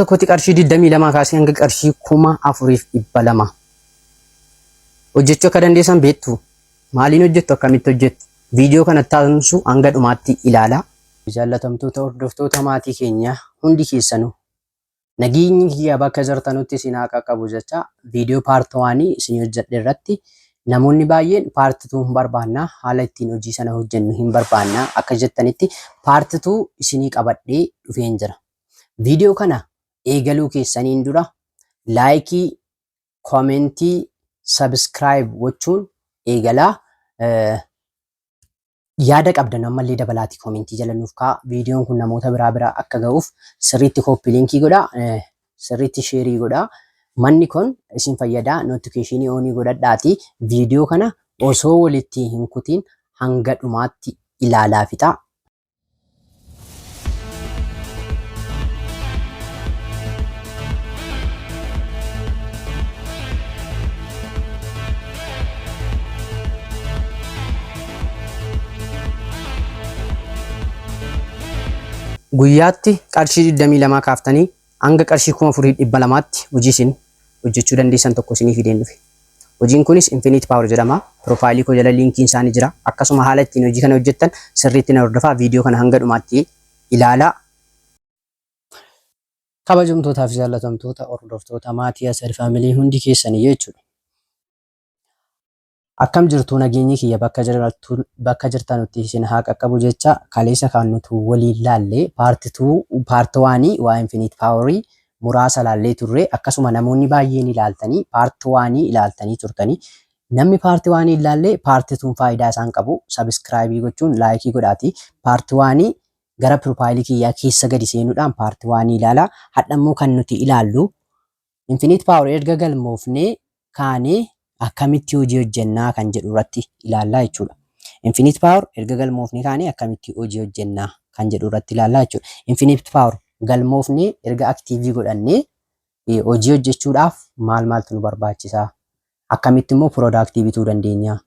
tokkotti qarshii 22 kaasee hanga qarshii 4,200 hojjechuu akka dandeessan beektu. Maaliin hojjettu, akkamitti hojjettu? Viidiyoo kana taasisuu hanga dhumaatti ilaalaa. Jaallatamtoota hordoftoota maatii keenya hundi keessanuu nageenyi kiyya bakka jirtanutti isin haa qaqqabu jecha viidiyoo paartii 1 isin hojjedhe irratti namoonni baay'een paartii 2 hin barbaanna, haala ittiin hojii sana hojjennu hin barbaanna akka jettanitti paartii 2 isinii qabadhee dhufeen jira. Viidiyoo kana eegaluu keessaniin dura laayikii, koomentii, sabskiraayib gochuun eegalaa. Yaada qabdan ammallee dabalaatii koomentii jala nuuf kaa'aa. Viidiyoon kun namoota biraa akka ga'uuf sirriitti kooppi liinkii godhaa, sirriitti sheerii godhaa. Manni kun isin fayyadaa. Nootikeeshinii oonii godhadhaatii viidiyoo kana osoo walitti hin kutiin hanga dhumaatti ilaalaa fixaa. Guyyaatti qarshii 22 kaaftanii hanga qarshii 4,200tti hojii isin hojjechuu dandeessan tokko isinii fideen dhufe. Hojiin kunis Infinite Power jedhama. Profaayilii koo jala liinkiin isaanii jira. Akkasuma haala ittiin hojii kana hojjettan sirriitti na hordofaa. Viidiyoo kana hanga dhumaatti ilaalaa. Kabajamtootaa fi jaallatamtoota hordoftoota maatii Asad Faamilii hundi keessanii jechuudha. Akkam jirtu nageenyi kiyya bakka jirtanutti isin haa qaqqabu jecha kaleessa kan nuti waliin laallee paartii 1 waa Infinite Power muraasa laallee turre. Akkasuma namoonni baay'een ilaaltanii paartii 1 ilaaltanii turtanii. Namni paartii 1 ilaallee paartii 2 faayidaa isaan qabu sabskiraayibii gochuun laayikii godhaatii. Paartii 1 gara piroofaayilii kiyyaa keessa gadi seenuudhaan paartii 1 ilaalaa. Hadhammoo kan nuti ilaallu Infinite Power erga galmoofnee kaanee akkamitti hojii hojjennaa kan jedhu irratti ilaallaa jechuudha. Infinite Power erga galmoofnee kaanee akkamitti hojii hojjennaa kan jedhu irratti ilaallaa jechuudha. Infinite Power galmoofnee erga aktiivii godhannee hojii hojjechuudhaaf maaltu nu barbaachisaa? Akkamitti immoo piroodaaktii bituu dandeenya?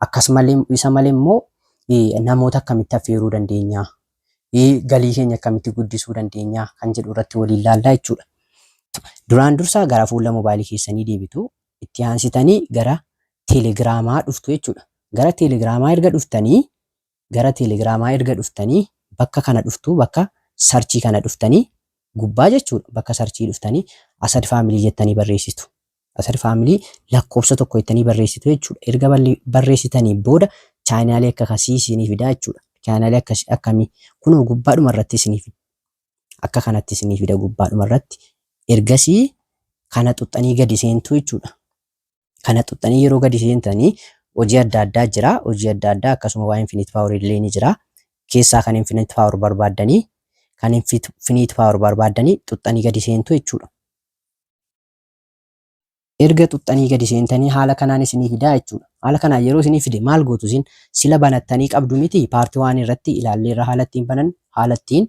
Akkasumallee isa malee immoo namoota akkamitti affeeruu dandeenya? Galii keenya akkamitti guddisuu dandeenya kan jedhu irratti waliin ilaallaa jechuudha. Duraan dursaa gara fuula moobaayilii keessanii deebitu. Itti aansitanii gara teelegiraamaa dhuftu jechuudha. Gara teelegiraamaa erga dhuftanii bakka kana dhuftu, bakka sarchii kana dhuftanii gubbaa jechuudha. Bakka sarchii dhuftanii Asad Faamilii jettanii barreessitu. Asad Faamilii lakkoofsa tokko jettanii barreessitu jechuudha. Erga barreessitanii booda chaanaalii akkasii isinii fidaa jechuudha. Chaanaalii akkamii? Kunoo gubbaadhuma irratti isinii fida. Akka kanatti isinii fida gubbaadhuma irratti. Ergasii kana xuxxanii gadi seentu jechuudha. Kana xuxxanii yeroo gadi seentanii hojii adda addaa jira. Hojii adda addaa akkasuma waa Infinite Power illee ni jira. Keessaa kan Infinite Power barbaaddanii xuxxanii gadi seentu jechuudha. Erga xuxxanii gadi seentanii haala kanaan isinii fidaa jechuudha. Haala kanaan yeroo isinii fide maal gootu isin? Sila banattanii qabdu miti paartii 1 irratti ilaalleerra haala ittiin banan, haala ittiin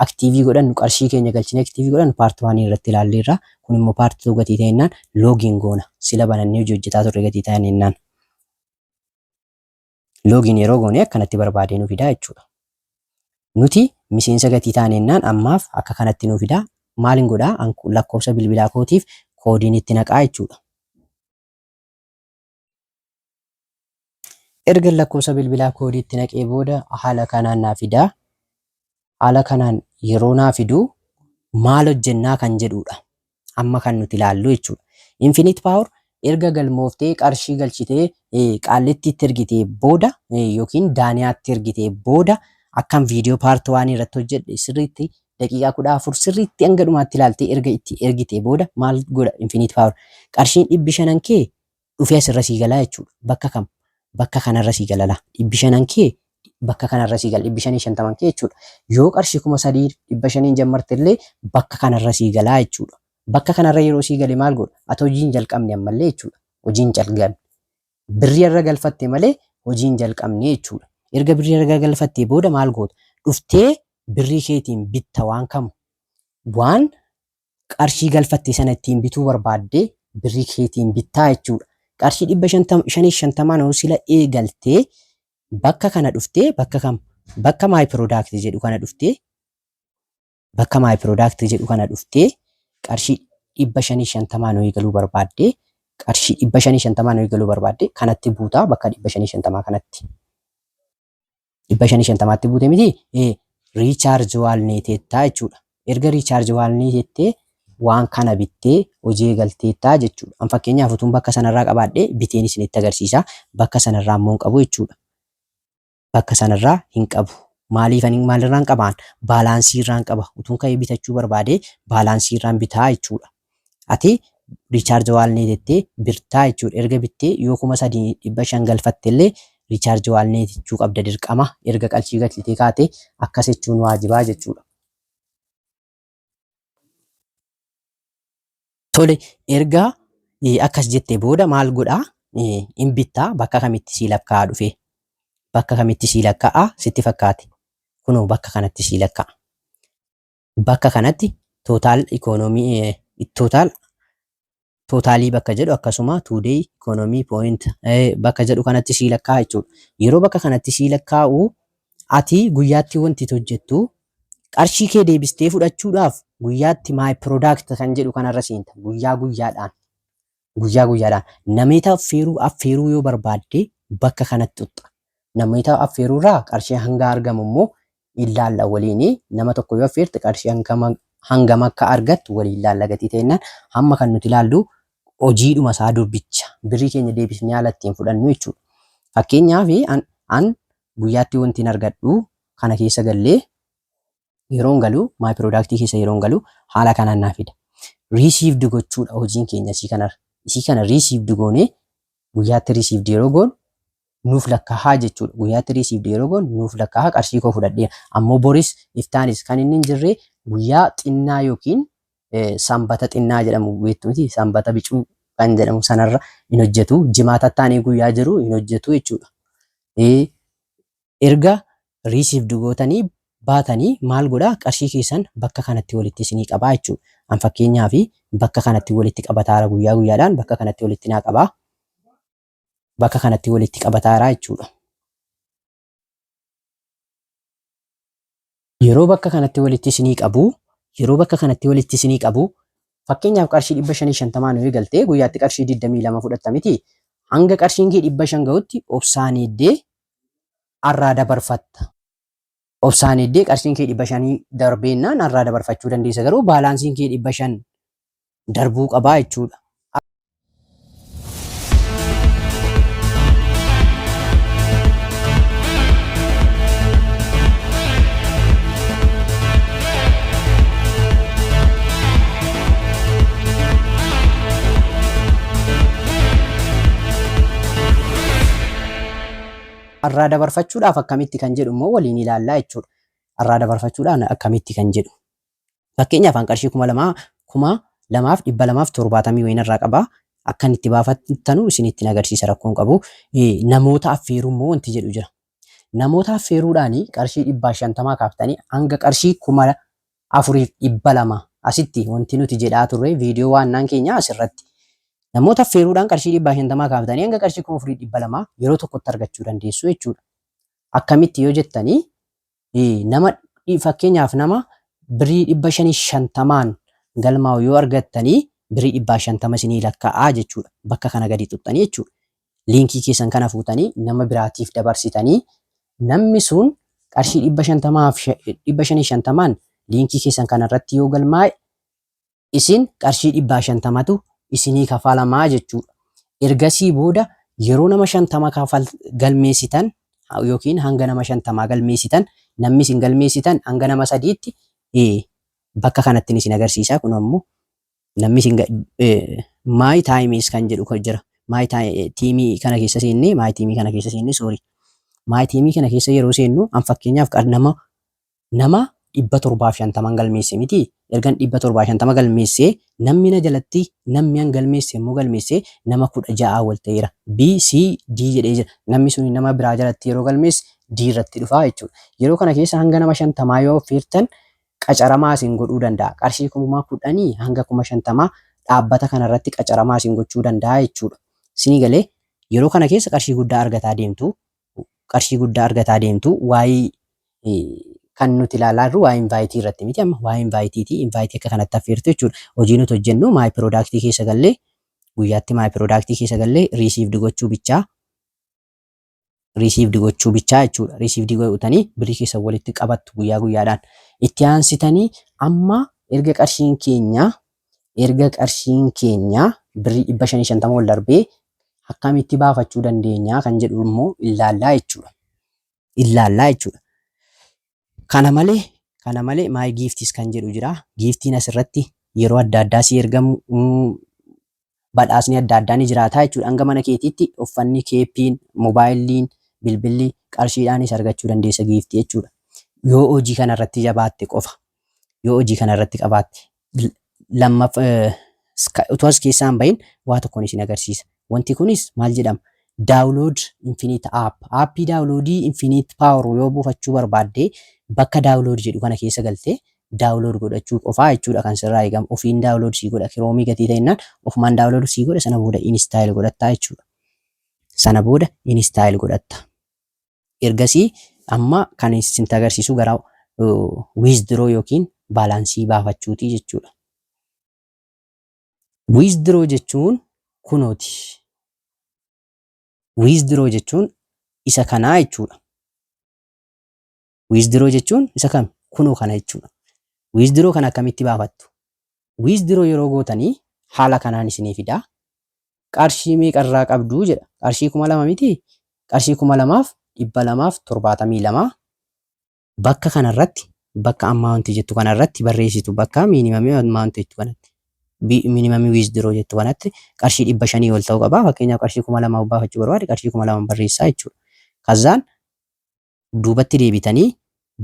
aktiivii godhannu, qarshii keenya galchinee aktiivii godhannu paartii 1 irratti ilaalleerra. Kun immoo paartii 2 gatii ta'ennaan loogiin goona. Sila banannee hojii hojjetaa turre gatii ta'ennaan loogiin yeroo goone akkanatti barbaadee nu fidaa jechuudha. Nuti miseensa gatii ta'ennaan ammaaf akka kanatti nu fidaa. Maaliin godhaa? Lakkoofsa bilbilaa kootiif koodiin itti naqaa jechuudha. Erga lakkoofsa bilbilaa koodii itti naqee booda haala kanaan naa fidaa. Haala kanaan yeroo naa fiduu maal hojjennaa kan jedhudha. Amma kan nuti ilaallu jechuudha. Infinite Power erga galmooftee qarshii galchitee qaallettiitti ergitee booda yookiin daaniyaatti ergitee booda akkam viidiyoo paartii 1 irratti hojjedhe sirriitti daqiiqaa 14 sirriitti hanga dhumaatti ilaaltee erga itti ergitee booda maal godha Infinite Power? Qarshiin 500 kee dhufee asirra sii galaa jechuudha. Bakka kam? Bakka kanarra sii galala. 500 kee bakka kanarra sii gala 550 kee jechuudha. Yoo qarshii 3,500 jammarte illee bakka kanarra sii galaa jechuudha. Bakka kanarra yeroo sii gale maal godha? Ati hojiin jalqabne ammallee jechuudha. Hojiin jalqabne. Birrii irra galfatte malee hojiin jalqabne jechuudha. Erga birrii irra galfattee booda maal goota? Dhuftee birrii keetiin bitta waan kamu. Waan qarshii galfatte sana ittiin bituu barbaaddee birrii keetiin bittaa jechuudha. Qarshii 550 sila eegaltee bakka kana dhuftee bakka kam? Bakka my product jedhu kana dhuftee bakka my product jedhu kana dhuftee qarshii 550 ho'i galuu barbaadde qarshii 550 ho'i galuu barbaadde kanatti buutaa bakka 550 kanatti 550tti buute miti recharge walneetettaa jechuudha. Erga recharge walneetettee waan kana bittee hojii galteettaa jechuudha. An fakkeenyaaf utuun bakka sanarraa qabaadhee biteen isinitti agarsiisa. Bakka sanarraa immoo hin qabu jechuudha. Bakka sanarraa hin qabu. Maalirraan qabaan? Baalaansii irraan qaba. Utuun ka'ee bitachuu barbaade baalaansii irraan bitaa jechuudha. Ati recharge walneetettee birtaa jechuudha. Erga bittee yoo 3,500 galfatte illee recharge walneetechuu qabda dirqama. Erga qarshii galchitee kaatee akkas jechuun waajibaa jechuudha. Tole erga akkas jettee booda maal godhaa? Hin bittaa bakka kamitti sii lakkaa'aa dhufe? Bakka kamitti sii lakkaa'aa sitti fakkaate? Kunoo bakka kanatti sii lakkaa'a. Bakka kanatti tootaalii bakka jedhu akkasuma today economy point bakka jedhu kanatti sii lakkaa'a jechuudha. Yeroo bakka kanatti sii lakkaa'u ati guyyaatti wanti hojjettu qarshii kee deebistee fudhachuudhaaf guyyaatti my product kan jedhu kanarra seenta. Guyyaa guyyaadhaan namoota affeeruu yoo barbaadde bakka kanatti xuxa. Namoota affeeruurraa qarshii hanga argamu immoo ilaalla waliin nama tokko yoo affeerte qarshii hangam akka argattu waliin ilaalla gatii ta'ennaan hamma kan nuti ilaallu hojiidhuma isaa durbicha birrii keenya deebisnee haala ittiin fudhannu jechuudha. Fakkeenyaaf an guyyaatti wanti argadhu kana keessa gallee yeroon galu my product keessa yeroon galu haala kanaan naaf fida. Received gochuudha hojiin keenya isii kana received goonee guyyaatti received yeroo goonu nuuf lakkaa'aa jechuudha. Guyyaatti received yeroo goonu nuuf lakkaa'aa qarshii koo fudhadhee ammoo boris iftaanis kan inni hin jirre guyyaa xinnaa yookiin sanbata xinnaa jedhamu beektuuti. Sanbata bicuu kan jedhamu sanarra hin hojjetu. Jimaata taanee guyyaa jiru hin hojjetu jechuudha. Erga received gootanii baatanii maal godhaa qarshii keessan bakka kanatti walitti isinii qabaa jechuudha. An fakkeenyaaf bakka kanatti walitti qabataara guyyaa guyyaadhaan bakka kanatti walitti naa qabaa. Bakka kanatti walitti qabataara jechuudha. Yeroo bakka kanatti walitti isinii qabu fakkeenyaaf qarshii 550 yoo galtee guyyaatti qarshii 22 fudhatta miti. Hanga qarshiin kee 500 gahutti obsaan eeddee arraa dabarfatta. Obsaan eeddee qarshiin kee 500 darbeennaan arraa dabarfachuu dandeessa. Garuu baalaansiin kee 500 darbuu qabaa jechuudha. Arraa dabarfachuudhaaf akkamitti kan jedhu immoo waliin ilaallaa jechuudha. Arraa dabarfachuudhaan akkamitti kan jedhu. Fakkeenyaaf an qarshii 2,270 wayiin irraa qabaa. Akkan itti baafattanu isinitti agarsiisa rakkoon qabu. Namoota affeeruu immoo wanti jedhu jira. Namoota affeeruudhaan qarshii 550 kaaftanii hanga qarshii 4,200 asitti wanti nuti jedhaa turre viidiyoo waannaan keenya asirratti. Namoota affeeruudhaan qarshii 550 kaaftanii hanga qarshii 4,200 yeroo tokkotti argachuu dandeessu jechuudha. Akkamitti yoo jettanii nama fakkeenyaaf nama birrii 550 galmaa'u yoo argattanii birrii 550 isinii lakkaa'aa jechuudha. Bakka kana gadi xuxxanii jechuudha. Liinkii keessan kana fuutanii nama biraatiif dabarsitanii namni sun qarshii 550 liinkii keessan kanarratti yoo galmaa'e isin qarshii 550tu isinii kafalamaa jechuudha. Ergasii booda yeroo nama 50 galmeessitan yookiin hanga nama 50 galmeessitan namni isin galmeessitan hanga nama 3tti bakka kanatti isin agarsiisa. Kun ammoo namni isin my times kan jedhu jira. My tiimii kana keessa seennee my tiimii kana keessa seennee my tiimii kana keessa yeroo seennu an fakkeenyaaf nama 750 galmeesse miti. Ergan 750 galmeessee namni na jalatti namni an galmeesse immoo galmeesse nama 16 wal ta'eera. B, C, D jedhee jira. Namni sun nama biraa jalatti yeroo galmeesse D irratti dhufaa jechuudha. Yeroo kana keessa hanga nama 50 yoo affeertan qacaramaa isin godhuu danda'a. Qarshii 10,000 hanga 50,000 dhaabbata kanarratti qacaramaa isin gochuu danda'a jechuudha. Isinii galee yeroo kana keessa qarshii guddaa argataa deemtu. Qarshii guddaa argataa deemtu. Waa'ee kan nuti ilaalaa jirru waa invaayitii irratti miti amma waa invaayitiiti. Invaayitii akka kanatti affeertu jechuudha. Hojii nuti hojjennu maay piroodaaktii keessa gallee guyyaatti maay piroodaaktii keessa gallee riisiivdi gochuu bichaa jechuudha. Riisiivdi godhutanii birrii keessa walitti qabattu guyyaa guyyaadhaan. Itti aansitanii amma erga qarshiin keenya birrii 550 ol darbee akkamitti baafachuu dandeenya kan jedhu immoo ilaallaa jechuudha. Kana malee maay giiftis kan jedhu jira. Giiftiin asirratti yeroo adda addaa si ergamu badhaasni adda addaa ni jiraata jechuudha. Hanga mana keetiitti uffanni, keeppiin, moobaayiliin, bilbilli qarshiidhaanis argachuu dandeessa giiftii jechuudha. Yoo hojii kanarratti jabaatte qofa. Yoo hojii kanarratti qabaatte utuu as keessaa hin bahin waa tokkoon isin agarsiisa. Wanti kunis maal jedhama? Daawulood Infinite App. Aappii daawuloodii Infinite Power yoo buufachuu barbaadde bakka daawulood jedhu kana keessa galtee daawulood godhachuu qofaa jechuudha kan sirraa eegamu. Ofiin daawulood sii godha. Kiroomii gatii ta'inaan ofumaan daawulood sii godha. Sana booda inistaayil godhatta. Ergasii amma kan isin agarsiisu gara wiizdiroo yookiin baalaansii baafachuuti jechuudha. Wiizdiroo jechuun kunooti. Wiizdiroo jechuun isa kanaa jechuudha. Wiizdiroo jechuun isa kam? Kunoo kana jechuudha. Wiizdiroo kana akkamitti baafattu? Wiizdiroo yeroo gootanii haala kanaan isinii fidaa. Qarshii meeqarraa qabduu jedha. Qarshii 2000 miti? Qarshii 2272 bakka kanarratti bakka ammaawuntii jettu kanarratti barreessitu bakka miinimamii ammaawuntii jettu kanatti. Minimamii wiizdiroo jettu kanatti qarshii 500 ol ta'uu qaba. Fakkeenyaaf qarshii 2000 baafachuu barbaade qarshii 2000 barreessaa jechuudha. Kazaan duubatti deebitanii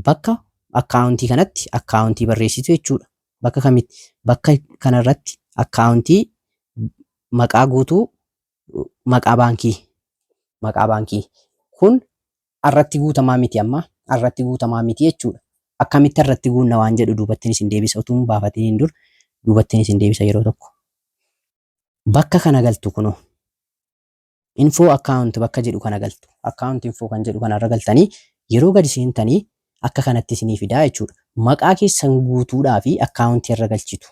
bakka akkaawuntii kanatti akkaawuntii barreessitu jechuudha. Bakka kamitti? Bakka kanarratti akkaawuntii maqaa guutuu maqaa baankii. Kun irratti guutamaa miti amma irratti guutamaa miti jechuudha. Akkamitti irratti guunna waan jedhu duubattiin isin deebisa utuu baafatiin dur. Duubattiin isin deebisa yeroo tokko. Bakka kana galtu kunoo. Infoo akkaawunti bakka jedhu kana galtu. Akkaawunti infoo kan jedhu kanarra galtanii yeroo gadi seentanii akka kanatti isinii fidaa jechuudha. Maqaa keessan guutuudhaa fi akkaawuntii irra galchitu.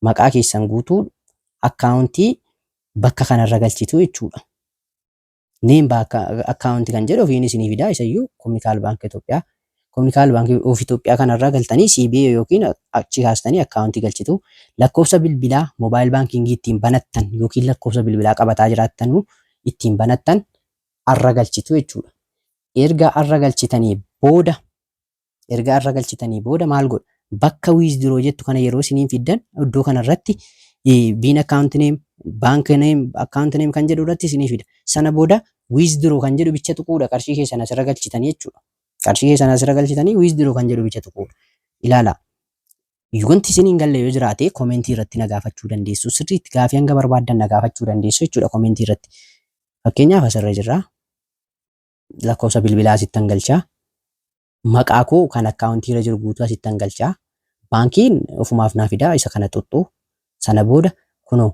Maqaa keessan guutuu akkaawuntii bakka kanarra galchitu jechuudha. Neem akkaawuntii kan jedhu ofiin isinii fidaa isayyuu Kominikaal Baankii Itoophiyaa. Kominikaal Baankii of Itoophiyaa kanarraa galtanii CBA yookiin achi kaastanii akkaawuntii galchitu. Lakkoofsa bilbilaa moobaayil baankingii ittiin banattan yookiin lakkoofsa bilbilaa qabataa jiraattanuu ittiin banattan arra galchitu jechuudha. Erga arra galchitanii booda maal godha? Bakka wiizdiroo jettu kana yeroo isiniin fiddan iddoo kanarratti biin akkaawunti neem, baankii neem, akkaawunti neem kan jedhu irratti isinii fida. Sana booda wiizdiroo kan jedhu bicha tuquudha qarshii keessan asirra galchitanii jechuudha. Qarshii keessan asirra galchitanii wiizdiroo kan jedhu bicha tuquudha. Ilaala. Wanti isiniin galle yoo jiraate koomentii irratti na gaafachuu dandeessu. Sirriitti gaafii hanga barbaaddan na gaafachuu dandeessu jechuudha koomentii irratti. Fakkeenyaaf asirra jirra. Lakkoofsa bilbilaa asittan galchaa. Maqaa koo kan akkaawuntii irra jiru guutuu asittan galchaa. Baankiin ofumaaf naa fidaa isa kana tuttuu. Sana booda kunoo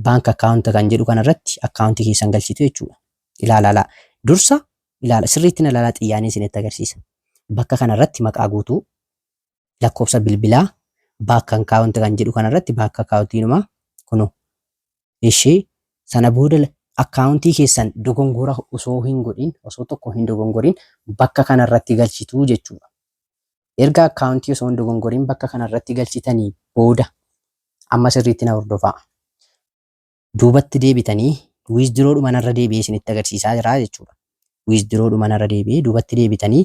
baank akkaawunta kan jedhu kanarratti akkaawuntii keessan galchitu jechuudha. Ilaala. Dursa ilaala sirriitti na ilaalaa xiyyaanii isinitti agarsiisa. Bakka kanarratti maqaa guutuu lakkoofsa bilbilaa bakka akkaawunta kan jedhu kanarratti bakka akkaawuntiinumaa kunoo. Ishee sana booda akkaawuntii keessan dogongora osoo tokko hin dogongoriin bakka kanarratti galchitu jechuudha. Erga akkaawuntii osoo hin dogongoriin bakka kanarratti galchitanii booda amma sirriitti na hordofaa. Duubatti deebitanii wiizdiroodhuma narra deebi'ee isinitti agarsiisaa jira jechuudha. Wiizdiroodhuma narra deebi'ee duubatti deebitanii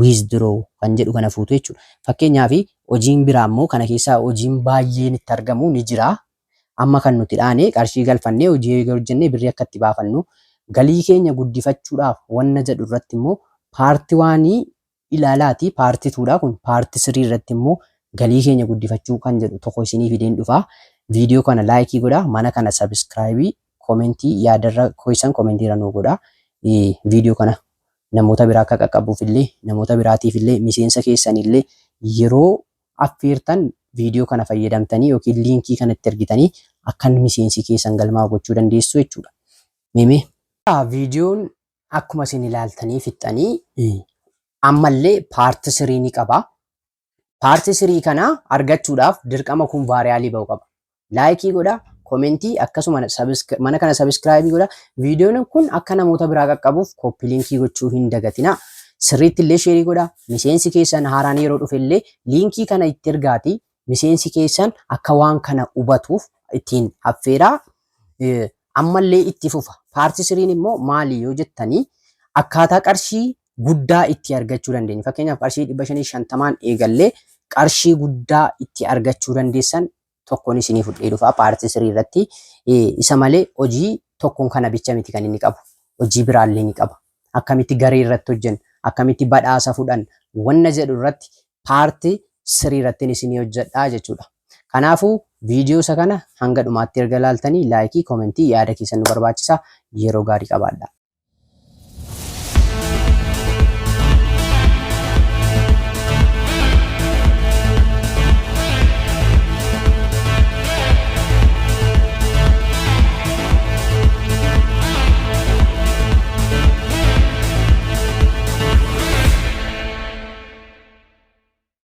wiizdiroo kan jedhu kana fuutu jechuudha. Fakkeenyaaf hojiin biraa immoo kana keessaa hojiin baay'een itti argamu ni jira. Amma kan nuti dhaane qarshii galfannee hojii hojjennee birrii akka itti baafannu galii keenya guddifachuudhaaf wanna jedhu irratti immoo paartii waanii ilaalaati. Paartii tuudhaa kun paartii sirii irratti immoo galii keenya guddifachuu kan jedhu tokko isinii fideen dhufaa. Viidiyoo kana laayikii godhaa. Mana kana sabiskiraayibii, koomentii yaadarra keessan koomentii irra nuu godhaa. Viidiyoo kana namoota biraa akka qaqqabuuf illee namoota biraatiif illee miseensa keessan illee yeroo affeertan viidiyoo kana fayyadamtanii yookiin liinkii kanatti ergitanii akkan miseensi keessan galmaa gochuu dandeessu jechuudha. Viidiyoon akkuma isin ilaaltanii fixxanii ammallee paartii 3 ni qaba. Paartii 3 kana argachuudhaaf dirqama kun vaariyaalii ba'u qaba. Laayikii godha, komentii akkasuma mana kana sabiskiraayibii godha. Viidiyoon kun akka namoota biraa qaqqabuuf koppii liinkii gochuu hin dagatina. Sirriitti illee sheerii godha. Miseensi keessan haaraan yeroo dhufe illee liinkii kana itti ergaati. Miseensi keessan akka waan kana hubatuuf ittiin affeeraa. Ammallee itti fufa. Paartii 3 immoo maali yoo jettanii akkaataa qarshii guddaa itti argachuu dandeenya. Fakkeenyaaf qarshii 550 eegallee qarshii guddaa itti argachuu dandeessan tokkoon isinii fudhee dhufa paartii 3 irratti. Isa malee hojii tokkoon kana bicha miti kan inni qabu. Hojii biraallee ni qaba. Akkamitti garee irratti hojjennu, akkamitti badhaasa fudhan, wanna jedhu irratti paartii 3 irratti isinii hojjedhaa jechuudha. Kanaafuu viidiyoo isa kana hanga dhumaatti erga ilaaltanii laayikii, komentii, yaada keessan nu barbaachisa. Yeroo gaarii qabaadhaa.